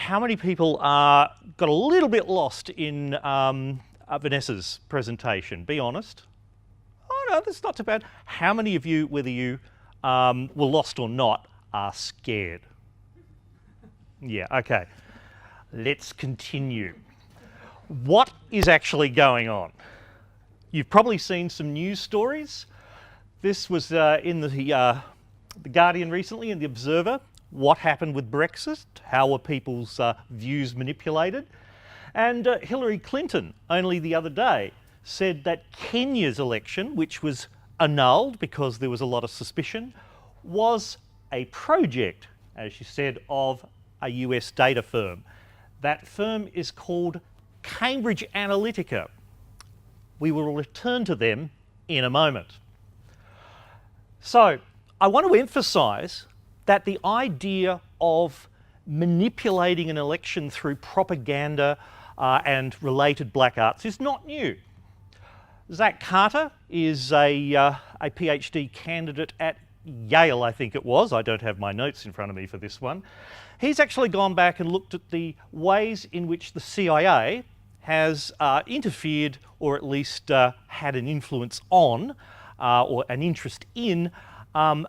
how many people got a little bit lost in Vanessa's presentation? Be honest. Oh no, that's not too bad. How many of you, whether you were lost or not, are scared? Yeah, okay. Let's continue. What is actually going on? You've probably seen some news stories. This was in the Guardian recently, in the Observer. What happened with Brexit? How were people's views manipulated? And Hillary Clinton, only the other day, said that Kenya's election, which was annulled because there was a lot of suspicion, was a project, as she said, of a US data firm. That firm is called Cambridge Analytica. We will return to them in a moment. So, I want to emphasise that the idea of manipulating an election through propaganda and related black arts is not new. Zach Carter is a PhD candidate at Yale, I think it was. I don't have my notes in front of me for this one. He's actually gone back and looked at the ways in which the CIA has interfered, or at least had an influence on, or an interest in,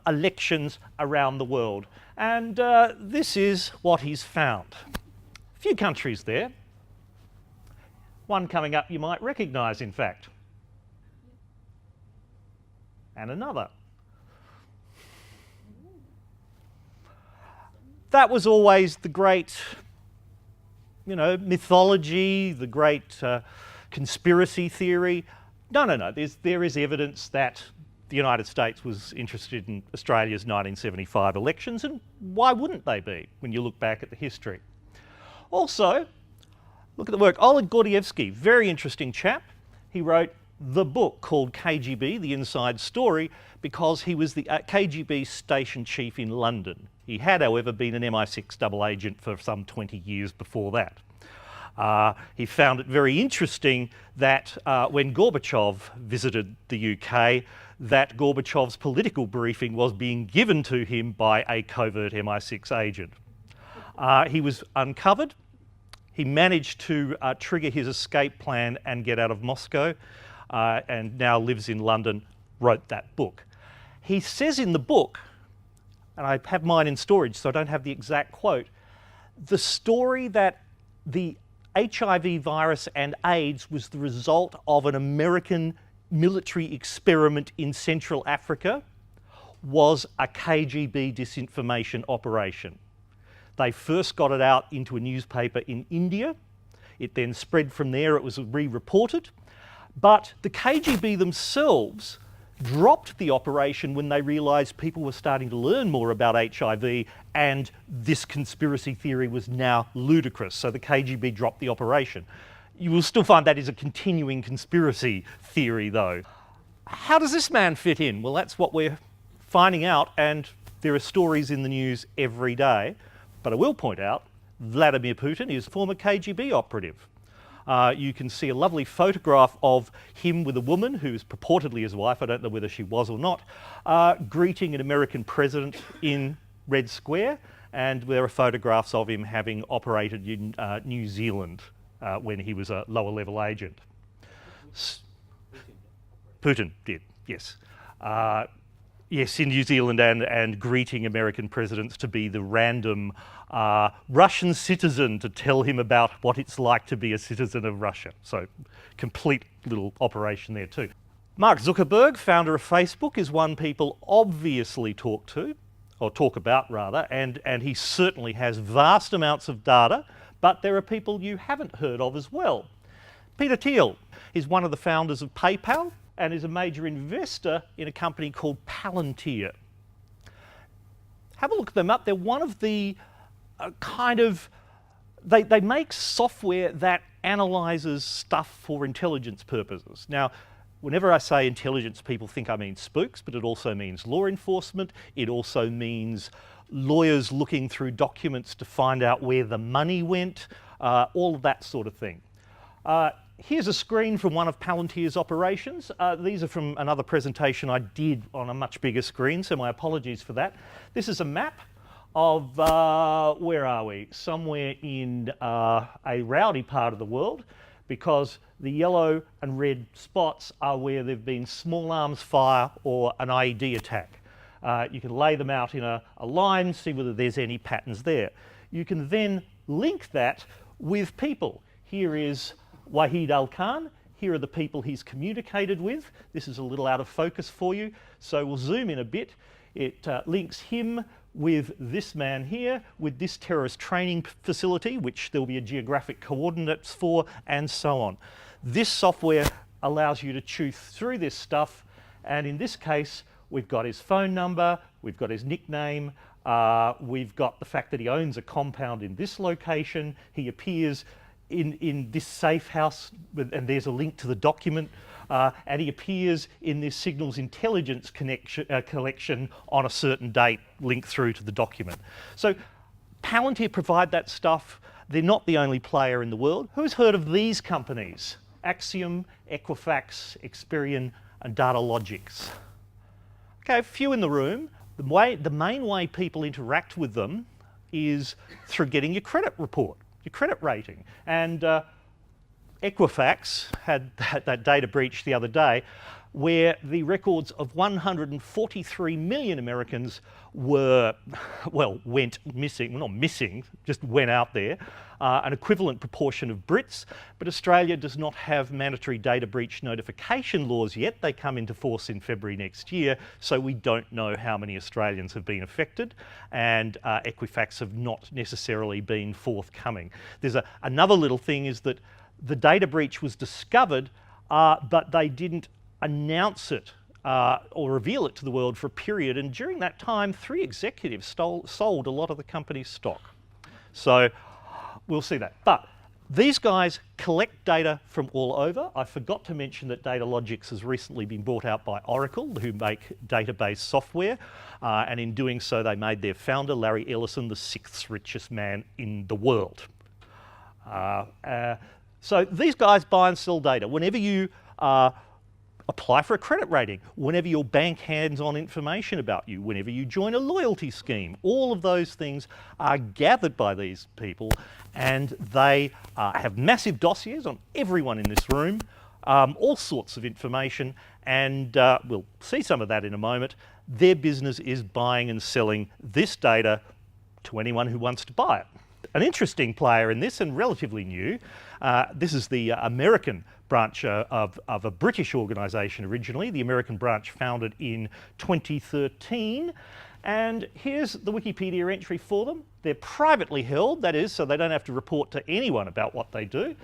elections around the world. And this is what he's found. A few countries there. One coming up you might recognise, in fact. And another. That was always the great, mythology, the great conspiracy theory. No. There is evidence that the United States was interested in Australia's 1975 elections, and why wouldn't they be when you look back at the history? Also, look at the work. Oleg Gordievsky, very interesting chap. He wrote the book called KGB, The Inside Story, because he was the KGB station chief in London. He had, however, been an MI6 double agent for some 20 years before that. He found it very interesting that when Gorbachev visited the UK, that Gorbachev's political briefing was being given to him by a covert MI6 agent. He was uncovered. He managed to trigger his escape plan and get out of Moscow, and now lives in London, wrote that book. He says in the book, and I have mine in storage so I don't have the exact quote, the story that the HIV virus and AIDS was the result of an American military experiment in Central Africa was a KGB disinformation operation. They first got it out into a newspaper in India. It then spread from there. It was re-reported. But the KGB themselves dropped the operation when they realised people were starting to learn more about HIV and this conspiracy theory was now ludicrous. So the KGB dropped the operation. You will still find that is a continuing conspiracy theory, though. How does this man fit in? Well, that's what we're finding out, and there are stories in the news every day. But I will point out, Vladimir Putin is a former KGB operative. You can see a lovely photograph of him with a woman who is purportedly his wife, I don't know whether she was or not, greeting an American president in Red Square, and there are photographs of him having operated in New Zealand when he was a lower level agent. Putin did, yes. Yes, in New Zealand and greeting American presidents to be the random Russian citizen to tell him about what it's like to be a citizen of Russia. So, complete little operation there too. Mark Zuckerberg, founder of Facebook, is one people obviously talk about rather, and he certainly has vast amounts of data, but there are people you haven't heard of as well. Peter Thiel is one of the founders of PayPal and is a major investor in a company called Palantir. Have a look at them up. They're one of the they make software that analyses stuff for intelligence purposes. Now, whenever I say intelligence, people think I mean spooks, but it also means law enforcement. It also means lawyers looking through documents to find out where the money went, all of that sort of thing. Here's a screen from one of Palantir's operations. These are from another presentation I did on a much bigger screen, so my apologies for that. This is a map of, where are we? Somewhere in a rowdy part of the world, because the yellow and red spots are where there've been small arms fire or an IED attack. You can lay them out in a line, see whether there's any patterns there. You can then link that with people. Here is Wahid Al-Khan. Here are the people he's communicated with. This is a little out of focus for you, so we'll zoom in a bit. It links him with this man here, with this terrorist training facility, which there'll be a geographic coordinates for, and so on. This software allows you to chew through this stuff, and in this case, we've got his phone number, we've got his nickname, we've got the fact that he owns a compound in this location, he appears in this safe house, and there's a link to the document, and he appears in this signals intelligence collection on a certain date, linked through to the document. So Palantir provide that stuff. They're not the only player in the world. Who's heard of these companies? Axiom, Equifax, Experian, and Datalogix. Okay, a few in the room. The main way people interact with them is through getting your credit report, your credit rating. And Equifax had that data breach the other day, where the records of 143 million Americans were, well, went missing. Well, not missing, just went out there. An equivalent proportion of Brits, but Australia does not have mandatory data breach notification laws yet. They come into force in February next year, so we don't know how many Australians have been affected, and Equifax have not necessarily been forthcoming. There's another little thing is that the data breach was discovered, but they didn't announce it or reveal it to the world for a period, and during that time 3 executives sold a lot of the company's stock. So we'll see that. But these guys collect data from all over. I forgot to mention that Datalogix has recently been bought out by Oracle, who make database software, and in doing so they made their founder, Larry Ellison, the 6th richest man in the world. So these guys buy and sell data. Whenever you apply for a credit rating, whenever your bank hands on information about you, whenever you join a loyalty scheme, all of those things are gathered by these people, and they have massive dossiers on everyone in this room, all sorts of information, and we'll see some of that in a moment. Their business is buying and selling this data to anyone who wants to buy it. An interesting player in this, and relatively new, this is the American branch of a British organisation originally, the American branch founded in 2013. And here's the Wikipedia entry for them. They're privately held, that is, so they don't have to report to anyone about what they do.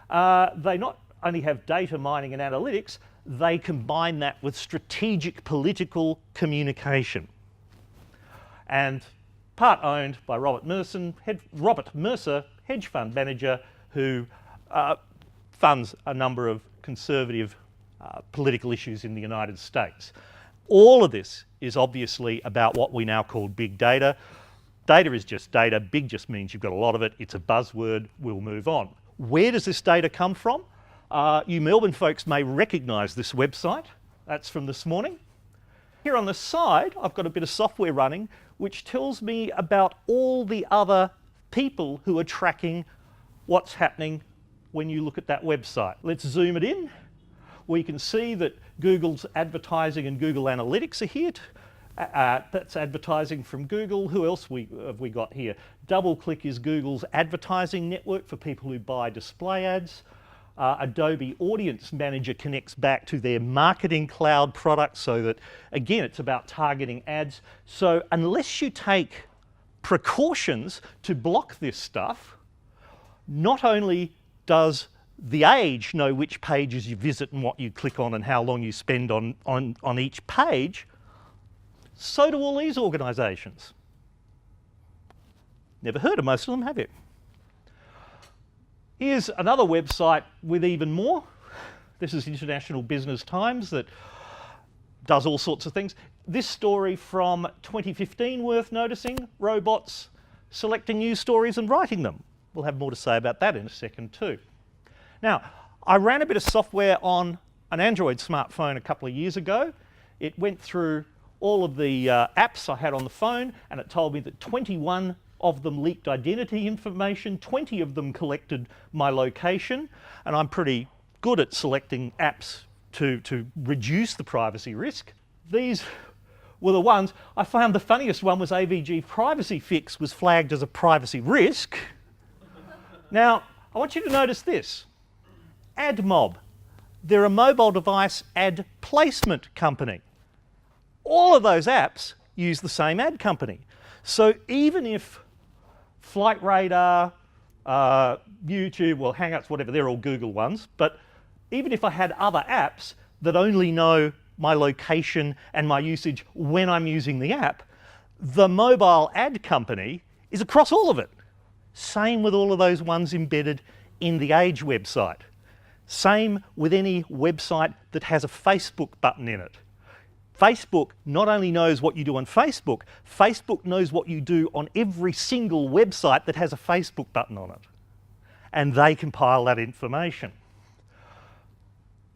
They not only have data mining and analytics, they combine that with strategic political communication. And part owned by Robert Mercer, hedge fund manager, who funds a number of conservative political issues in the United States. All of this is obviously about what we now call big data. Data is just data. Big just means you've got a lot of it. It's a buzzword. We'll move on. Where does this data come from? You Melbourne folks may recognise this website. That's from this morning. Here on the side, I've got a bit of software running which tells me about all the other people who are tracking what's happening when you look at that website. Let's zoom it in. We can see that Google's advertising and Google Analytics are here. That's advertising from Google. Who else have we got here? DoubleClick is Google's advertising network for people who buy display ads. Adobe Audience Manager connects back to their marketing cloud product, so that, again, it's about targeting ads. So unless you take precautions to block this stuff, not only does the Age know which pages you visit and what you click on and how long you spend on each page, so do all these organisations. Never heard of most of them, have you? Here's another website with even more. This is International Business Times that does all sorts of things. This story from 2015 worth noticing, robots selecting news stories and writing them. We'll have more to say about that in a second too. Now, I ran a bit of software on an Android smartphone a couple of years ago. It went through all of the apps I had on the phone, and it told me that 21 of them leaked identity information, 20 of them collected my location, and I'm pretty good at selecting apps to reduce the privacy risk. These were the ones. I found the funniest one was AVG Privacy Fix was flagged as a privacy risk. Now, I want you to notice this. AdMob. They're a mobile device ad placement company. All of those apps use the same ad company. So even if Flight Radar, YouTube, well, Hangouts, whatever, they're all Google ones, but even if I had other apps that only know my location and my usage when I'm using the app, the mobile ad company is across all of it. Same with all of those ones embedded in the Age website. Same with any website that has a Facebook button in it. Facebook not only knows what you do on Facebook, Facebook knows what you do on every single website that has a Facebook button on it. And they compile that information.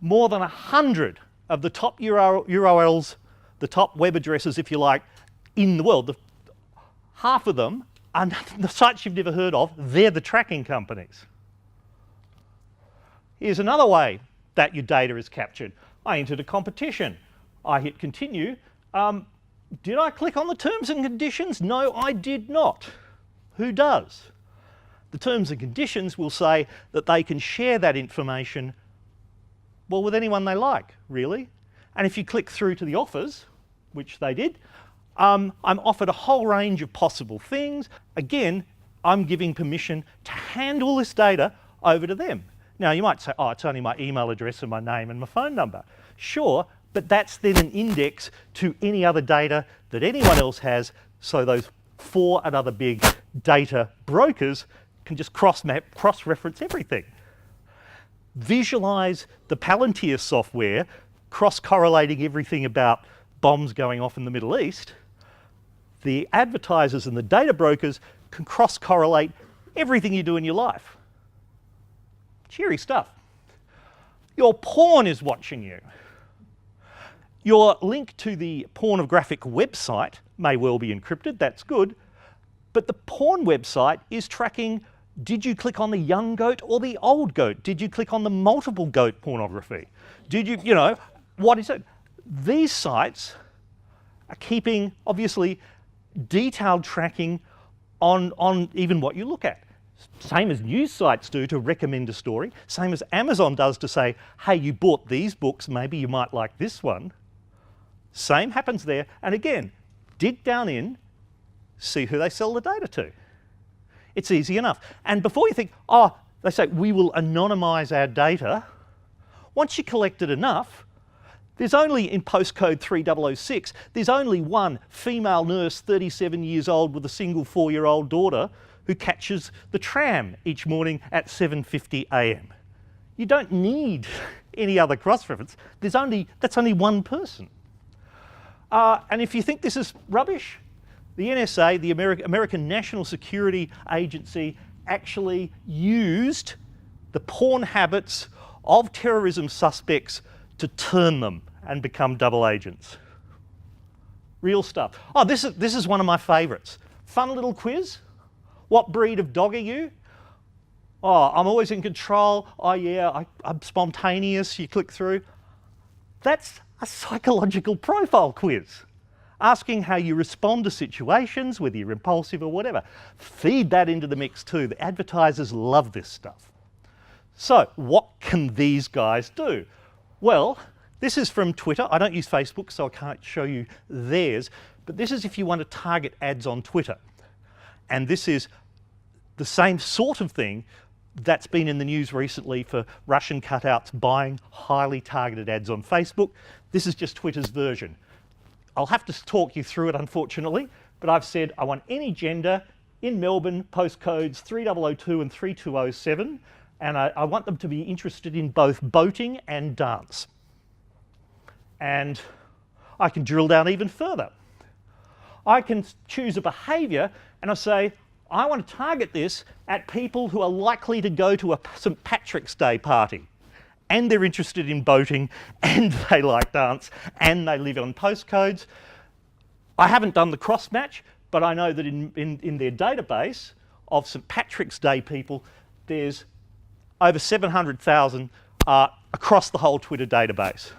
More than 100 of the top URLs, the top web addresses, if you like, in the world, half of them are the sites you've never heard of. They're the tracking companies. Here's another way that your data is captured. I entered a competition. I hit continue. Did I click on the terms and conditions? No, I did not. Who does? The terms and conditions will say that they can share that information, well, with anyone they like, really. And if you click through to the offers, which they did, I'm offered a whole range of possible things. Again, I'm giving permission to hand all this data over to them. Now, you might say, oh, it's only my email address and my name and my phone number. Sure, but that's then an index to any other data that anyone else has, so those 4 other big data brokers can just cross-reference everything. Visualize the Palantir software cross-correlating everything about bombs going off in the Middle East. The advertisers and the data brokers can cross-correlate everything you do in your life. Cheery stuff. Your porn is watching you. Your link to the pornographic website may well be encrypted, that's good, but the porn website is tracking, did you click on the young goat or the old goat? Did you click on the multiple goat pornography? Did you know, what is it? These sites are keeping, obviously, detailed tracking on even what you look at. Same as news sites do to recommend a story, same as Amazon does to say, hey, you bought these books, maybe you might like this one. Same happens there, and again, dig down in, see who they sell the data to. It's easy enough. And before you think, oh, they say, we will anonymise our data, once you collected enough, there's only, in postcode 3006, there's only one female nurse, 37 years old, with a single 4-year-old daughter, who catches the tram each morning at 7:50 a.m. You don't need any other cross-reference. That's only one person. And if you think this is rubbish, the NSA, the American National Security Agency, actually used the porn habits of terrorism suspects to turn them and become double agents. Real stuff. Oh, this is one of my favourites. Fun little quiz. What breed of dog are you? Oh, I'm always in control. Oh yeah, I'm spontaneous. You click through. That's a psychological profile quiz, asking how you respond to situations, whether you're impulsive or whatever. Feed that into the mix too. The advertisers love this stuff. So what can these guys do? Well, this is from Twitter. I don't use Facebook, so I can't show you theirs, but this is if you want to target ads on Twitter. And this is the same sort of thing that's been in the news recently for Russian cutouts buying highly targeted ads on Facebook. This is just Twitter's version. I'll have to talk you through it, unfortunately, but I've said I want any gender in Melbourne, postcodes 3002 and 3207, and I want them to be interested in both boating and dance. And I can drill down even further. I can choose a behaviour and I say, I want to target this at people who are likely to go to a St. Patrick's Day party, and they're interested in boating, and they like dance, and they live on postcodes. I haven't done the cross-match, but I know that in their database of St Patrick's Day people, there's over 700,000 across the whole Twitter database.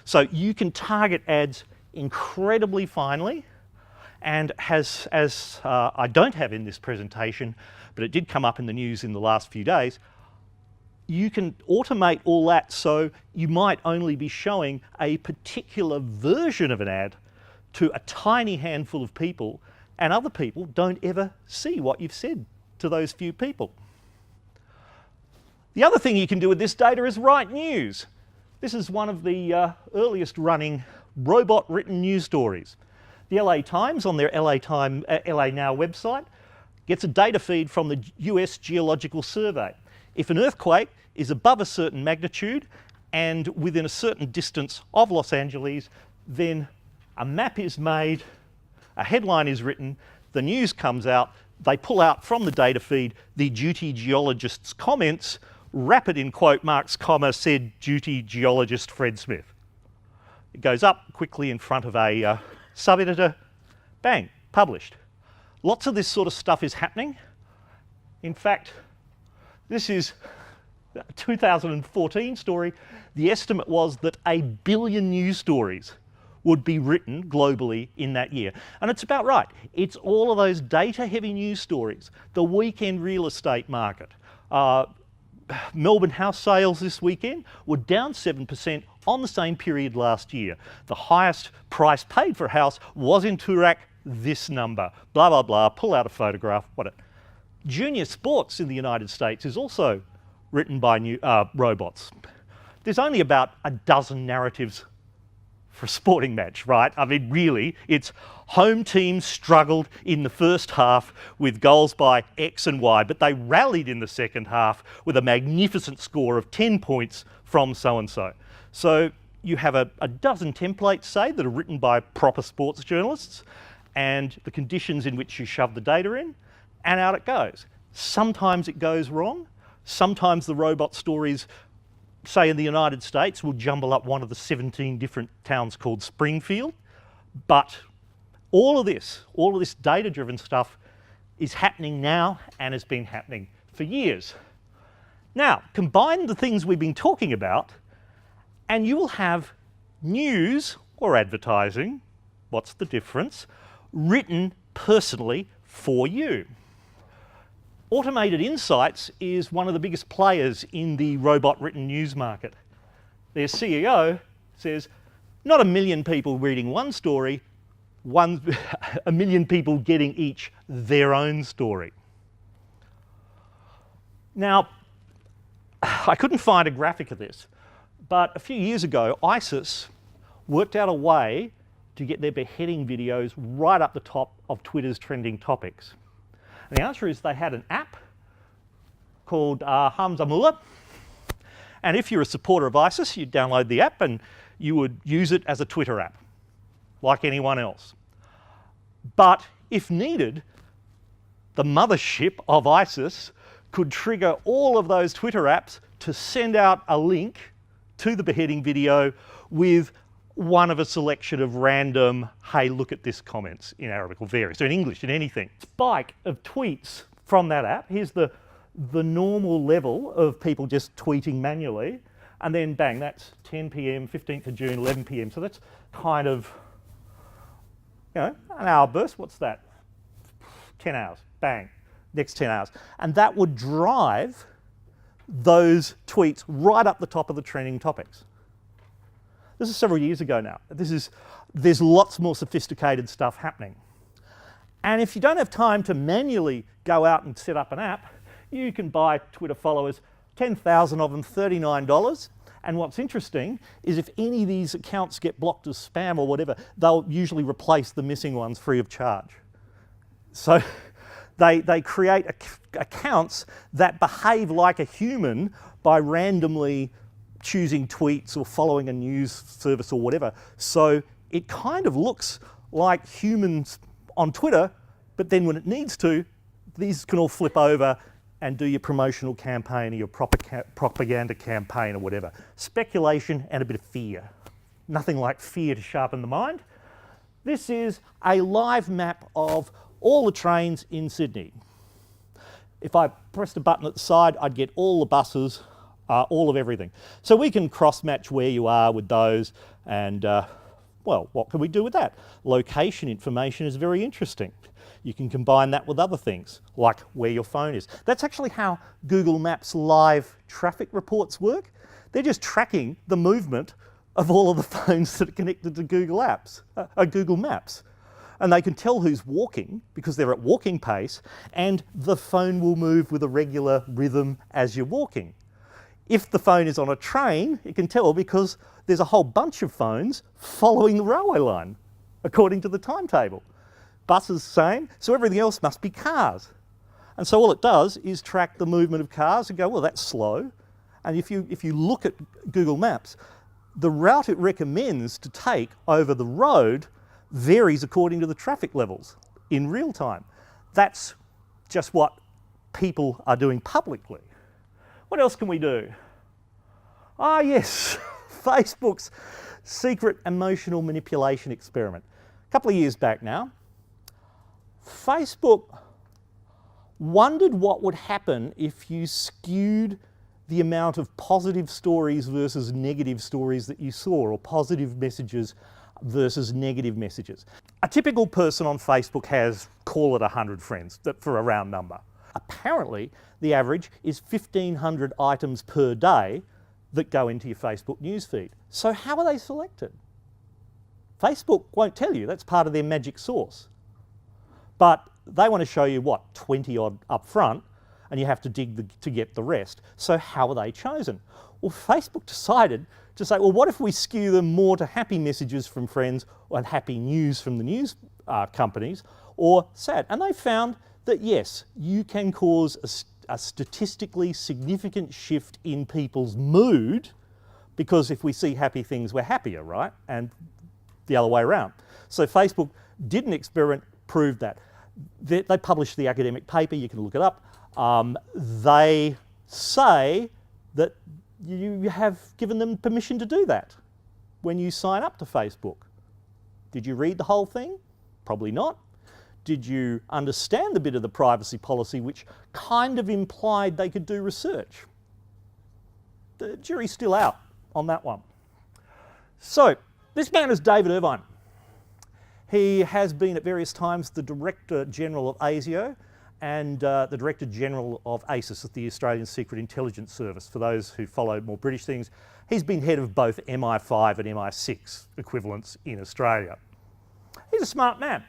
So you can target ads incredibly finely, and as I don't have in this presentation, but it did come up in the news in the last few days, you can automate all that so you might only be showing a particular version of an ad to a tiny handful of people, and other people don't ever see what you've said to those few people. The other thing you can do with this data is write news. This is one of the earliest running robot-written news stories. The LA Times, on their LA Now website, gets a data feed from the US Geological Survey. If an earthquake is above a certain magnitude and within a certain distance of Los Angeles, then a map is made, a headline is written, the news comes out, they pull out from the data feed the duty geologist's comments, wrap it in quote marks, comma, said duty geologist Fred Smith. It goes up quickly in front of a sub-editor, bang, published. Lots of this sort of stuff is happening. In fact, this is a 2014 story. The estimate was that 1 billion news stories would be written globally in that year. And it's about right. It's all of those data-heavy news stories. The weekend real estate market. Melbourne house sales this weekend were down 7% on the same period last year. The highest price paid for a house was in Toorak, this number. Blah, blah, blah, pull out a photograph, whatever. Junior sports in the United States is also written by robots. There's only about a dozen narratives for a sporting match, right? I mean, really, it's home teams struggled in the first half with goals by X and Y, but they rallied in the second half with a magnificent score of 10 points from so-and-so. So you have a dozen templates, say, that are written by proper sports journalists, and the conditions in which you shove the data in, and out it goes. Sometimes it goes wrong. Sometimes the robot stories, say in the United States, will jumble up one of the 17 different towns called Springfield. But all of this data-driven stuff is happening now and has been happening for years. Now, combine the things we've been talking about and you will have news or advertising, what's the difference, written personally for you. Automated Insights is one of the biggest players in the robot-written news market. Their CEO says, not 1 million people reading one story, 1 million people getting each their own story. Now, I couldn't find a graphic of this, but a few years ago, ISIS worked out a way to get their beheading videos right up the top of Twitter's trending topics. And the answer is they had an app called Hamza Mullah. And if you're a supporter of ISIS, you'd download the app and you would use it as a Twitter app, like anyone else. But if needed, the mothership of ISIS could trigger all of those Twitter apps to send out a link to the beheading video with one of a selection of random, hey, look at this comments in Arabic or various, or in English, in anything. Spike of tweets from that app. Here's the normal level of people just tweeting manually. And then bang, that's 10 p.m, 15th of June, 11 p.m. So that's kind of, you know, an hour burst. What's that? 10 hours, bang, next 10 hours. And that would drive those tweets right up the top of the trending topics. This is several years ago now. There's lots more sophisticated stuff happening. And if you don't have time to manually go out and set up an app, you can buy Twitter followers, 10,000 of them, $39. And what's interesting is if any of these accounts get blocked as spam or whatever, they'll usually replace the missing ones free of charge. So they create accounts that behave like a human by randomly choosing tweets or following a news service or whatever. So it kind of looks like humans on Twitter, but then when it needs to, these can all flip over and do your promotional campaign or your propaganda campaign or whatever. Speculation and a bit of fear. Nothing like fear to sharpen the mind. This is a live map of all the trains in Sydney. If I pressed a button at the side, I'd get all the buses, all of everything. So we can cross-match where you are with those, and well, what can we do with that? Location information is very interesting. You can combine that with other things, like where your phone is. That's actually how Google Maps live traffic reports work. They're just tracking the movement of all of the phones that are connected to Google Maps. And they can tell who's walking because they're at walking pace, and the phone will move with a regular rhythm as you're walking. If the phone is on a train, it can tell because there's a whole bunch of phones following the railway line according to the timetable. Buses, same, so everything else must be cars. And so all it does is track the movement of cars and go, well, that's slow. And if you look at Google Maps, the route it recommends to take over the road varies according to the traffic levels in real time. That's just what people are doing publicly. What else can we do? Ah, yes, Facebook's secret emotional manipulation experiment. A couple of years back now, Facebook wondered what would happen if you skewed the amount of positive stories versus negative stories that you saw, or positive messages versus negative messages. A typical person on Facebook has, call it 100 friends, for a round number. Apparently, the average is 1,500 items per day that go into your Facebook newsfeed. So how are they selected? Facebook won't tell you, that's part of their magic sauce. But they want to show you, what, 20 odd up front, and you have to dig to get the rest. So how are they chosen? Well, Facebook decided to say, well, what if we skew them more to happy messages from friends and happy news from the news companies, or sad? And they found that yes, you can cause a statistically significant shift in people's mood, because if we see happy things, we're happier, right? And the other way around. So Facebook did an experiment, proved that. They published the academic paper, you can look it up. They say that you have given them permission to do that when you sign up to Facebook. Did you read the whole thing? Probably not. Did you understand the bit of the privacy policy which kind of implied they could do research? The jury's still out on that one. So, this man is David Irvine. He has been at various times the Director General of ASIO and the Director General of ASIS, the Australian Secret Intelligence Service. For those who follow more British things, he's been head of both MI5 and MI6 equivalents in Australia. He's a smart man.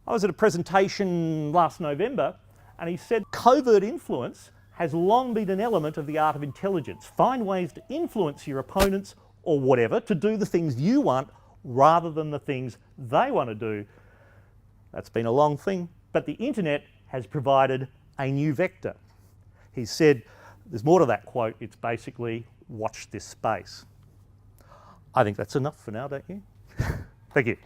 I was at a presentation last November and he said covert influence has long been an element of the art of intelligence. Find ways to influence your opponents or whatever to do the things you want rather than the things they want to do. That's been a long thing, but the internet has provided a new vector. He said, there's more to that quote, it's basically, watch this space. I think that's enough for now, don't you? Thank you.